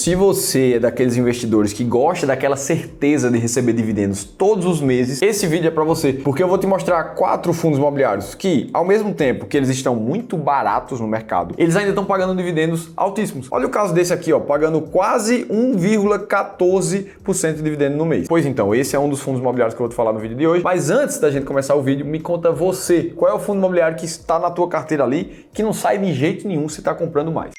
Se você é daqueles investidores que gosta daquela certeza de receber dividendos todos os meses, esse vídeo é para você, porque eu vou te mostrar 4 fundos imobiliários que, ao mesmo tempo que eles estão muito baratos no mercado, eles ainda estão pagando dividendos altíssimos. Olha o caso desse aqui, ó, pagando quase 1,14% de dividendo no mês. Pois então, esse é um dos fundos imobiliários que eu vou te falar no vídeo de hoje. Mas antes da gente começar o vídeo, me conta você, qual é o fundo imobiliário que está na tua carteira ali, que não sai de jeito nenhum se está comprando mais.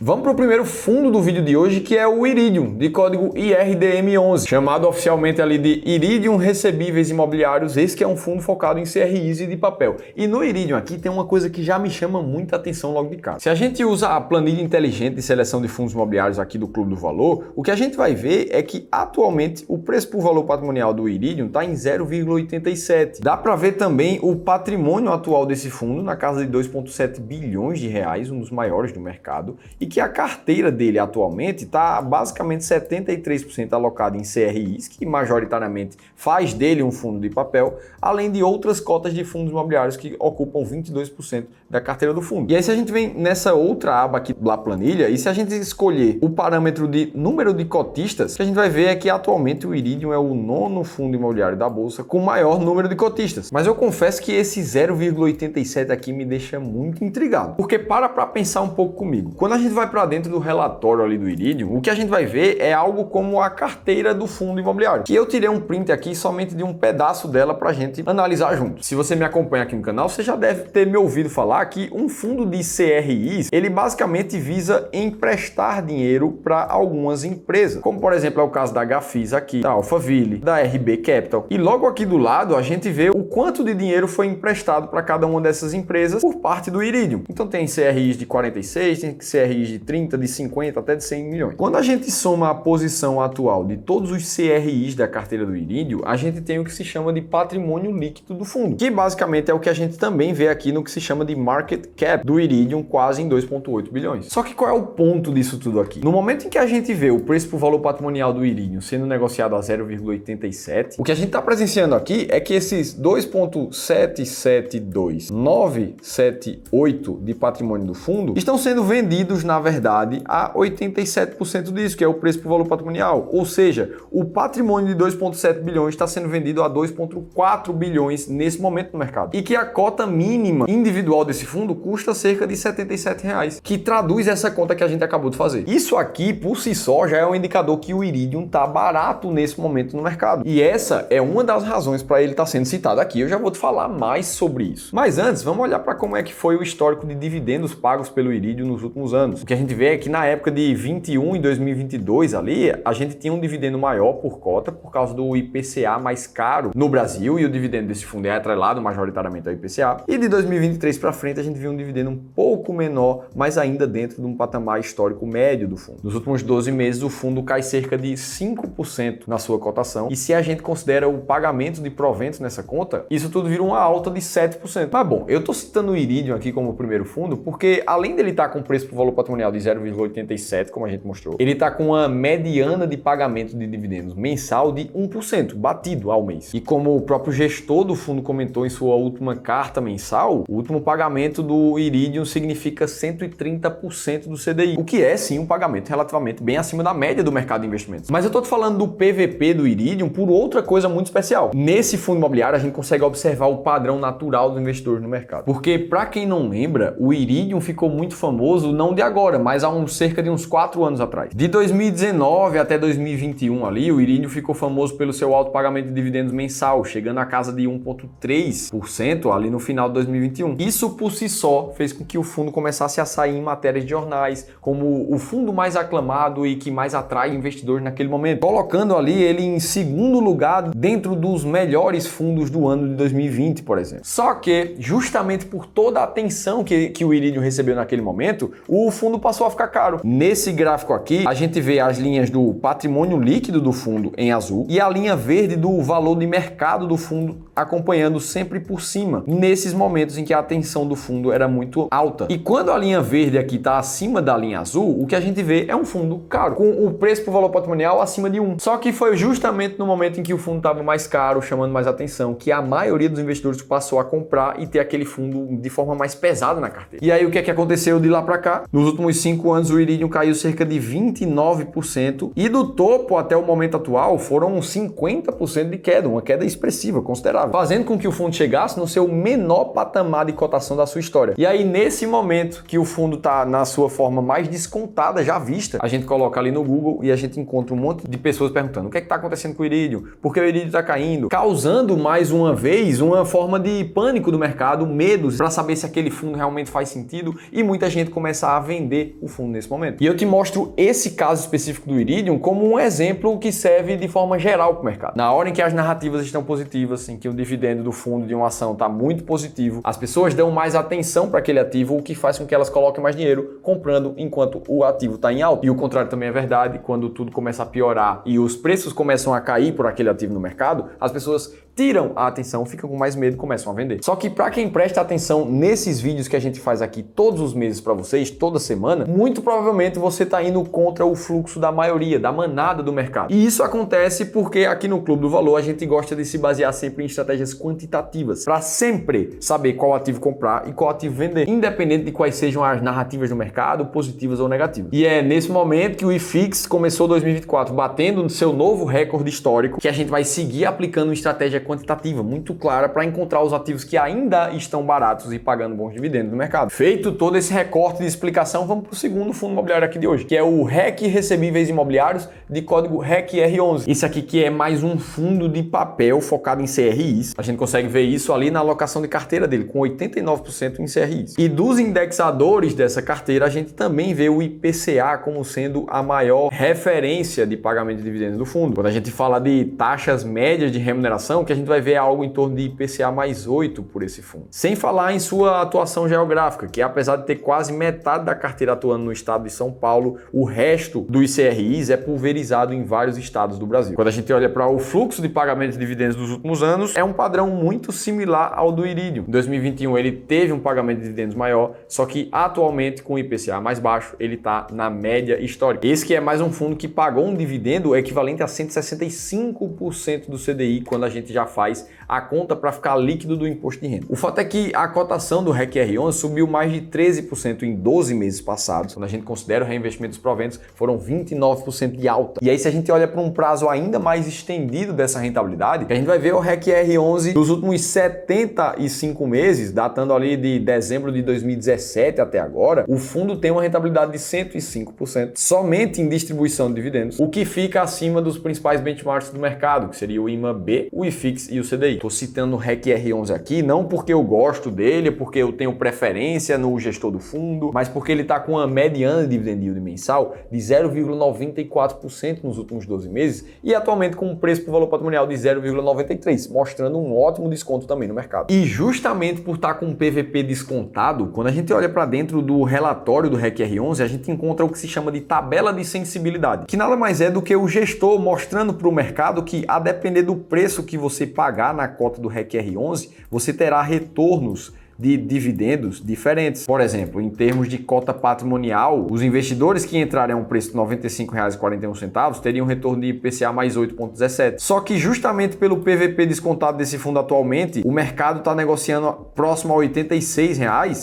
Vamos para o primeiro fundo do vídeo de hoje, que é o Iridium, de código IRDM11, chamado oficialmente ali de Iridium Recebíveis Imobiliários. Esse que é um fundo focado em CRIs e de papel. E no Iridium aqui tem uma coisa que já me chama muita atenção logo de cara. Se a gente usa a planilha inteligente de seleção de fundos imobiliários aqui do Clube do Valor, o que a gente vai ver é que atualmente o preço por valor patrimonial do Iridium está em 0,87. Dá para ver também o patrimônio atual desse fundo na casa de 2,7 bilhões de reais, um dos maiores do mercado, e que a carteira dele atualmente está basicamente 73% alocada em CRIs, que majoritariamente faz dele um fundo de papel, além de outras cotas de fundos imobiliários que ocupam 22% da carteira do fundo. E aí se a gente vem nessa outra aba aqui da planilha, e se a gente escolher o parâmetro de número de cotistas, o que a gente vai ver é que atualmente o Iridium é o 9º fundo imobiliário da Bolsa com maior número de cotistas. Mas eu confesso que esse 0,87 aqui me deixa muito intrigado, porque para pensar um pouco comigo. Quando a gente vai para dentro do relatório ali do Iridium, o que a gente vai ver é algo como a carteira do fundo imobiliário, que eu tirei um print aqui somente de um pedaço dela para a gente analisar junto. Se você me acompanha aqui no canal, você já deve ter me ouvido falar que um fundo de CRIs, ele basicamente visa emprestar dinheiro para algumas empresas, como por exemplo é o caso da Gafisa aqui, da Alphaville, da RB Capital. E logo aqui do lado a gente vê o quanto de dinheiro foi emprestado para cada uma dessas empresas por parte do Iridium. Então tem CRIs de 46, tem CRIs de 30, de 50, até de 100 milhões. Quando a gente soma a posição atual de todos os CRIs da carteira do Iridium, a gente tem o que se chama de patrimônio líquido do fundo, que basicamente é o que a gente também vê aqui no que se chama de market cap do Iridium, quase em 2,8 bilhões. Só que qual é o ponto disso tudo aqui? No momento em que a gente vê o preço por valor patrimonial do Iridium sendo negociado a 0,87, o que a gente está presenciando aqui é que esses 2,772978 de patrimônio do fundo estão sendo vendidos, na verdade, a 87% disso, que é o preço por valor patrimonial. Ou seja, o patrimônio de 2,7 bilhões está sendo vendido a 2,4 bilhões nesse momento no mercado. E que a cota mínima individual desse fundo custa cerca de R$ 77 reais, que traduz essa conta que a gente acabou de fazer. Isso aqui, por si só, já é um indicador que o Iridium está barato nesse momento no mercado. E essa é uma das razões para ele estar sendo citado aqui. Eu já vou te falar mais sobre isso. Mas antes, vamos olhar para como é que foi o histórico de dividendos pagos pelo Iridium nos últimos anos. O que a gente vê é que na época de 21 e 2022 ali, a gente tinha um dividendo maior por cota por causa do IPCA mais caro no Brasil, e o dividendo desse fundo é atrelado majoritariamente ao IPCA. E de 2023 para frente a gente viu um dividendo um pouco menor, mas ainda dentro de um patamar histórico médio do fundo. Nos últimos 12 meses o fundo cai cerca de 5% na sua cotação, e se a gente considera o pagamento de proventos nessa conta, isso tudo vira uma alta de 7%. Mas bom, eu estou citando o Iridium aqui como o primeiro fundo porque além dele estar com preço por valor patrimonial de 0,87, como a gente mostrou, ele está com uma mediana de pagamento de dividendos mensal de 1%, batido ao mês. E como o próprio gestor do fundo comentou em sua última carta mensal, o último pagamento do Iridium significa 130% do CDI, o que é sim um pagamento relativamente bem acima da média do mercado de investimentos. Mas eu estou te falando do PVP do Iridium por outra coisa muito especial. Nesse fundo imobiliário a gente consegue observar o padrão natural dos investidores no mercado. Porque, para quem não lembra, o Iridium ficou muito famoso não de agora, mas há cerca de uns 4 anos atrás. De 2019 até 2021 ali, o Iridium ficou famoso pelo seu alto pagamento de dividendos mensal, chegando à casa de 1,3% ali no final de 2021. Isso por si só fez com que o fundo começasse a sair em matérias de jornais, como o fundo mais aclamado e que mais atrai investidores naquele momento, colocando ali ele em segundo lugar dentro dos melhores fundos do ano de 2020, por exemplo. Só que, justamente por toda a atenção que o Iridium recebeu naquele momento, o fundo fundo passou a ficar caro. Nesse gráfico aqui, a gente vê as linhas do patrimônio líquido do fundo em azul e a linha verde do valor de mercado do fundo acompanhando sempre por cima, nesses momentos em que a atenção do fundo era muito alta. E quando a linha verde aqui está acima da linha azul, o que a gente vê é um fundo caro, com o preço por valor patrimonial acima de 1. Só que foi justamente no momento em que o fundo estava mais caro, chamando mais atenção, que a maioria dos investidores passou a comprar e ter aquele fundo de forma mais pesada na carteira. E aí o que é que aconteceu de lá para cá? Nos últimos 5 anos o Iridium caiu cerca de 29% e do topo até o momento atual foram 50% de queda, uma queda expressiva, considerável, fazendo com que o fundo chegasse no seu menor patamar de cotação da sua história. E aí nesse momento que o fundo está na sua forma mais descontada já vista, a gente coloca ali no Google e a gente encontra um monte de pessoas perguntando o que é que está acontecendo com o Iridium, por que o Iridium está caindo, causando mais uma vez uma forma de pânico do mercado, medos para saber se aquele fundo realmente faz sentido e muita gente começa a vender o fundo nesse momento. E eu te mostro esse caso específico do Iridium como um exemplo que serve de forma geral para o mercado. Na hora em que as narrativas estão positivas, em que o dividendo do fundo de uma ação está muito positivo, as pessoas dão mais atenção para aquele ativo, o que faz com que elas coloquem mais dinheiro comprando enquanto o ativo está em alta. E o contrário também é verdade, quando tudo começa a piorar e os preços começam a cair por aquele ativo no mercado, as pessoas tiram a atenção, ficam com mais medo e começam a vender. Só que para quem presta atenção nesses vídeos que a gente faz aqui todos os meses para vocês, toda semana, muito provavelmente você está indo contra o fluxo da maioria, da manada do mercado. E isso acontece porque aqui no Clube do Valor a gente gosta de se basear sempre em estratégias quantitativas, para sempre saber qual ativo comprar e qual ativo vender, independente de quais sejam as narrativas do mercado, positivas ou negativas. E é nesse momento que o IFIX começou 2024 batendo no seu novo recorde histórico, que a gente vai seguir aplicando uma estratégia quantitativa muito clara para encontrar os ativos que ainda estão baratos e pagando bons dividendos no mercado. Feito todo esse recorte de explicação, vamos para o segundo fundo imobiliário aqui de hoje, que é o REC Recebíveis Imobiliários de código REC-R11. Esse aqui que é mais um fundo de papel focado em CRIs. A gente consegue ver isso ali na alocação de carteira dele, com 89% em CRIs. E dos indexadores dessa carteira, a gente também vê o IPCA como sendo a maior referência de pagamento de dividendos do fundo. Quando a gente fala de taxas médias de remuneração, que a gente vai ver algo em torno de IPCA mais 8 por esse fundo. Sem falar em sua atuação geográfica, que apesar de ter quase metade da carteira atuando no estado de São Paulo, o resto dos CRIs é pulverizado em vários estados do Brasil. Quando a gente olha para o fluxo de pagamento de dividendos dos últimos anos, é um padrão muito similar ao do Iridium. Em 2021 ele teve um pagamento de dividendos maior, só que atualmente com o IPCA mais baixo, ele está na média histórica. Esse que é mais um fundo que pagou um dividendo equivalente a 165% do CDI quando a gente já faz a conta para ficar líquido do imposto de renda. O fato é que a cotação do REC-R11 subiu mais de 13% em 12 meses passados. Quando a gente considera o reinvestimento dos proventos, foram 29% de alta. E aí se a gente olha para um prazo ainda mais estendido dessa rentabilidade, a gente vai ver o REC-R11 dos últimos 75 meses, datando ali de dezembro de 2017 até agora, o fundo tem uma rentabilidade de 105% somente em distribuição de dividendos, o que fica acima dos principais benchmarks do mercado, que seria o IMA-B, o IFIX e o CDI. Estou citando o REC-R11 aqui, não porque eu gosto dele, porque eu tenho preferência no gestor do fundo, mas porque ele está com uma mediana de dividend yield mensal de 0,94% nos últimos 12 meses e atualmente com um preço por valor patrimonial de 0,93%, mostrando um ótimo desconto também no mercado. E justamente por estar com um PVP descontado, quando a gente olha para dentro do relatório do REC-R11, a gente encontra o que se chama de tabela de sensibilidade, que nada mais é do que o gestor mostrando para o mercado que, a depender do preço que você pagar na cota do REC-R11, você terá retornos de dividendos diferentes. Por exemplo, em termos de cota patrimonial, os investidores que entrarem a um preço de R$ 95,41 teriam um retorno de IPCA mais 8,17. Só que justamente pelo PVP descontado desse fundo atualmente, o mercado está negociando próximo a R$ 86,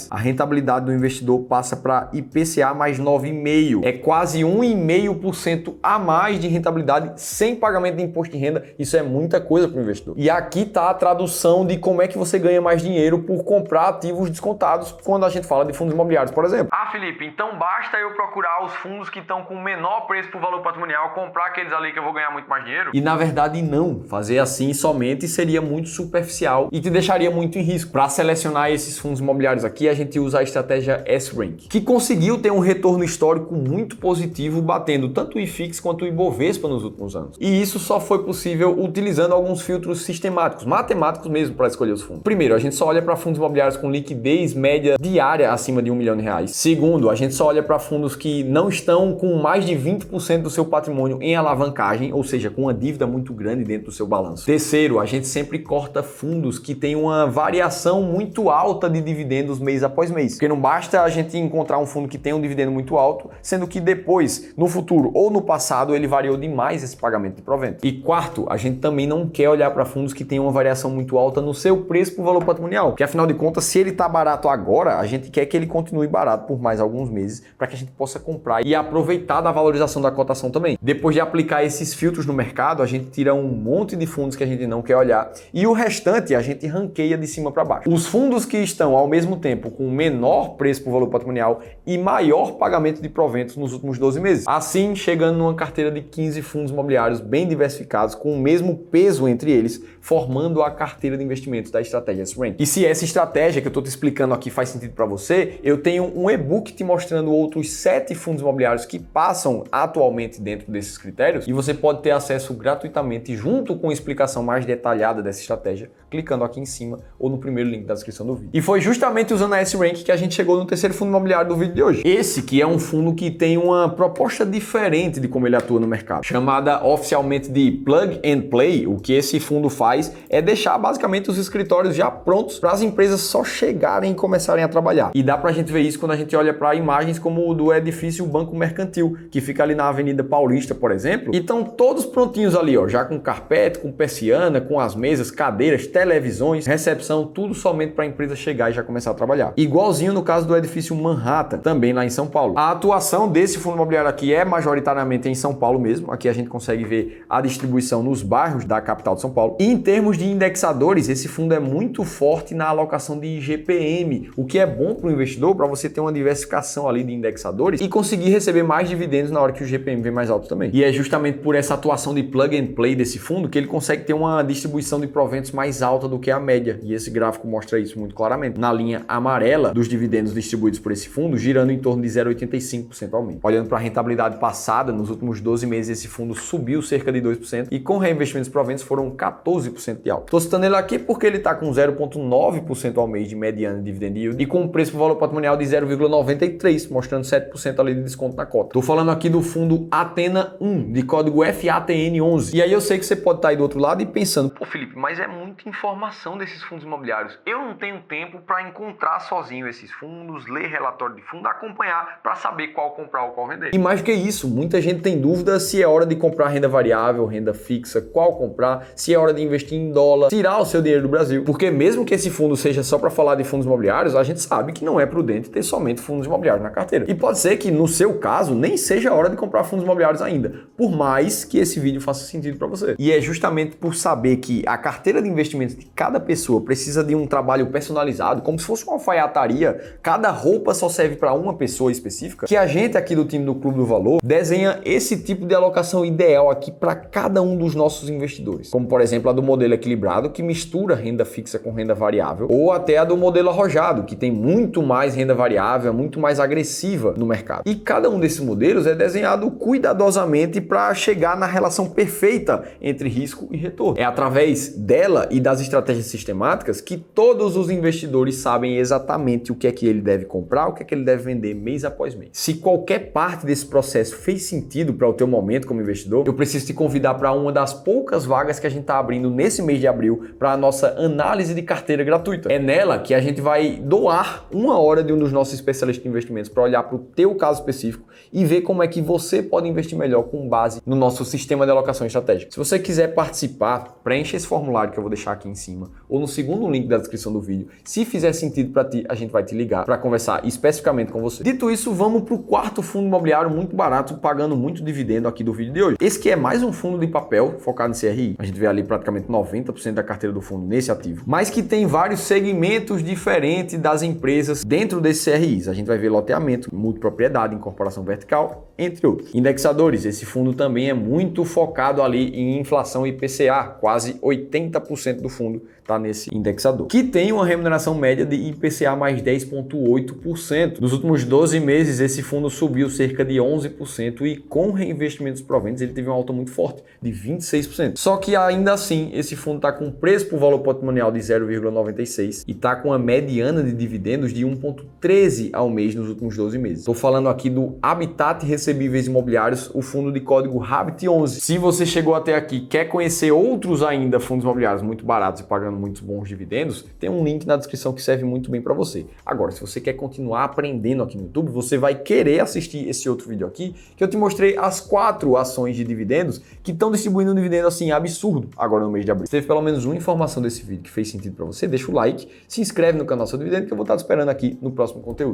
a rentabilidade do investidor passa para IPCA mais 9,5. É quase 1,5% a mais de rentabilidade sem pagamento de imposto de renda. Isso é muita coisa para o investidor. E aqui está a tradução de como é que você ganha mais dinheiro por comprar ativos descontados quando a gente fala de fundos imobiliários, por exemplo. Ah, Felipe, então basta eu procurar os fundos que estão com menor preço por valor patrimonial, comprar aqueles ali que eu vou ganhar muito mais dinheiro? E na verdade não. Fazer assim somente seria muito superficial e te deixaria muito em risco. Para selecionar esses fundos imobiliários aqui, a gente usa a estratégia S-Rank, que conseguiu ter um retorno histórico muito positivo, batendo tanto o IFIX quanto o Ibovespa nos últimos anos. E isso só foi possível utilizando alguns filtros sistemáticos, matemáticos mesmo, para escolher os fundos. Primeiro, a gente só olha para fundos imobiliários imobiliários com liquidez média diária acima de R$1 milhão. Segundo, a gente só olha para fundos que não estão com mais de 20% do seu patrimônio em alavancagem, ou seja, com uma dívida muito grande dentro do seu balanço. Terceiro, a gente sempre corta fundos que têm uma variação muito alta de dividendos mês após mês. Porque não basta a gente encontrar um fundo que tem um dividendo muito alto, sendo que depois, no futuro ou no passado, ele variou demais esse pagamento de provento. E quarto, a gente também não quer olhar para fundos que têm uma variação muito alta no seu preço por valor patrimonial, porque afinal de contas, se ele está barato agora, a gente quer que ele continue barato por mais alguns meses para que a gente possa comprar e aproveitar da valorização da cotação também. Depois de aplicar esses filtros no mercado, a gente tira um monte de fundos que a gente não quer olhar e o restante a gente ranqueia de cima para baixo. Os fundos que estão ao mesmo tempo com menor preço por valor patrimonial e maior pagamento de proventos nos últimos 12 meses. Assim, chegando numa carteira de 15 fundos imobiliários bem diversificados com o mesmo peso entre eles, formando a carteira de investimentos da estratégia S-Rank. E se essa estratégia que eu estou te explicando aqui faz sentido para você, eu tenho um e-book te mostrando outros 7 fundos imobiliários que passam atualmente dentro desses critérios e você pode ter acesso gratuitamente junto com a explicação mais detalhada dessa estratégia, clicando aqui em cima ou no primeiro link da descrição do vídeo. E foi justamente usando a S-Rank que a gente chegou no terceiro fundo imobiliário do vídeo de hoje. Esse que é um fundo que tem uma proposta diferente de como ele atua no mercado, chamada oficialmente de Plug and Play. O que esse fundo faz é deixar basicamente os escritórios já prontos para as empresas só chegarem e começarem a trabalhar. E dá pra gente ver isso quando a gente olha para imagens como o do edifício Banco Mercantil, que fica ali na Avenida Paulista, por exemplo, e estão todos prontinhos ali, ó, já com carpete, com persiana, com as mesas, cadeiras, televisões, recepção, tudo somente para a empresa chegar e já começar a trabalhar. Igualzinho no caso do edifício Manhattan, também lá em São Paulo. A atuação desse fundo imobiliário aqui é majoritariamente em São Paulo mesmo. Aqui a gente consegue ver a distribuição nos bairros da capital de São Paulo. E em termos de indexadores, esse fundo é muito forte na alocação de IGPM, o que é bom para o investidor, para você ter uma diversificação ali de indexadores e conseguir receber mais dividendos na hora que o IGPM vem mais alto também. E é justamente por essa atuação de plug and play desse fundo que ele consegue ter uma distribuição de proventos mais alta do que a média. E esse gráfico mostra isso muito claramente. Na linha amarela dos dividendos distribuídos por esse fundo, girando em torno de 0,85% ao mês. Olhando para a rentabilidade passada, nos últimos 12 meses esse fundo subiu cerca de 2% e com reinvestimentos e proventos foram 14% de alta. Estou citando ele aqui porque ele está com 0,9% ao mês de mediana de dividend yield e com um preço por valor patrimonial de 0,93, mostrando 7% ali de desconto na cota. Estou falando aqui do fundo Athena 1, de código FATN11. E aí eu sei que você pode estar aí do outro lado e pensando, pô Felipe, mas é muita informação desses fundos imobiliários. Eu não tenho tempo para encontrar sozinho esses fundos, ler relatório de fundo, acompanhar para saber qual comprar ou qual vender. E mais do que isso, muita gente tem dúvida se é hora de comprar renda variável, renda fixa, qual comprar, se é hora de investir em dólar, tirar o seu dinheiro do Brasil. Porque mesmo que esse fundo seja só para falar de fundos imobiliários, a gente sabe que não é prudente ter somente fundos imobiliários na carteira. E pode ser que no seu caso nem seja a hora de comprar fundos imobiliários ainda, por mais que esse vídeo faça sentido para você. E é justamente por saber que a carteira de investimentos de cada pessoa precisa de um trabalho personalizado, como se fosse uma alfaiataria, cada roupa só serve para uma pessoa específica, que a gente aqui do time do Clube do Valor desenha esse tipo de alocação ideal aqui para cada um dos nossos investidores. Como por exemplo a do modelo equilibrado, que mistura renda fixa com renda variável, ou até a do modelo arrojado, que tem muito mais renda variável, muito mais agressiva no mercado. E cada um desses modelos é desenhado cuidadosamente para chegar na relação perfeita entre risco e retorno. É através dela e das estratégias sistemáticas que todos os investidores sabem exatamente o que é que ele deve comprar, o que é que ele deve vender mês após mês. Se qualquer parte desse processo fez sentido para o teu momento como investidor, eu preciso te convidar para uma das poucas vagas que a gente está abrindo nesse mês de abril para a nossa análise de carteira gratuita. É nela que a gente vai doar 1 hora de um dos nossos especialistas de investimentos para olhar para o teu caso específico e ver como é que você pode investir melhor com base no nosso sistema de alocação estratégica. Se você quiser participar, preencha esse formulário que eu vou deixar aqui em cima ou no segundo link da descrição do vídeo. Se fizer sentido para ti, a gente vai te ligar para conversar especificamente com você. Dito isso, vamos para o quarto fundo imobiliário muito barato, pagando muito dividendo aqui do vídeo de hoje. Esse que é mais um fundo de papel focado em CRI. A gente vê ali praticamente 90% da carteira do fundo nesse ativo, mas que tem vários segmentos diferentes das empresas dentro desses CRIs. A gente vai ver loteamento, multipropriedade, incorporação vertical, entre outros. Indexadores, esse fundo também é muito focado ali em inflação IPCA, quase 80% do fundo tá nesse indexador, que tem uma remuneração média de IPCA mais 10,8%. Nos últimos 12 meses, esse fundo subiu cerca de 11% e com reinvestimentos provenientes ele teve uma alta muito forte, de 26%. Só que ainda assim, esse fundo está com preço por valor patrimonial de 0,96 e está com uma mediana de dividendos de 1,13 ao mês nos últimos 12 meses. Estou falando aqui do Habitat Recebíveis Imobiliários, o fundo de código HABIT11. Se você chegou até aqui e quer conhecer outros ainda fundos imobiliários muito baratos e pagando muitos bons dividendos, tem um link na descrição que serve muito bem para você. Agora, se você quer continuar aprendendo aqui no YouTube, você vai querer assistir esse outro vídeo aqui, que eu te mostrei as 4 ações de dividendos que estão distribuindo um dividendo assim absurdo agora no mês de abril. Se teve pelo menos uma informação desse vídeo que fez sentido para você, deixa o like, se inscreve no canal Seu Dividendo que eu vou estar te esperando aqui no próximo conteúdo.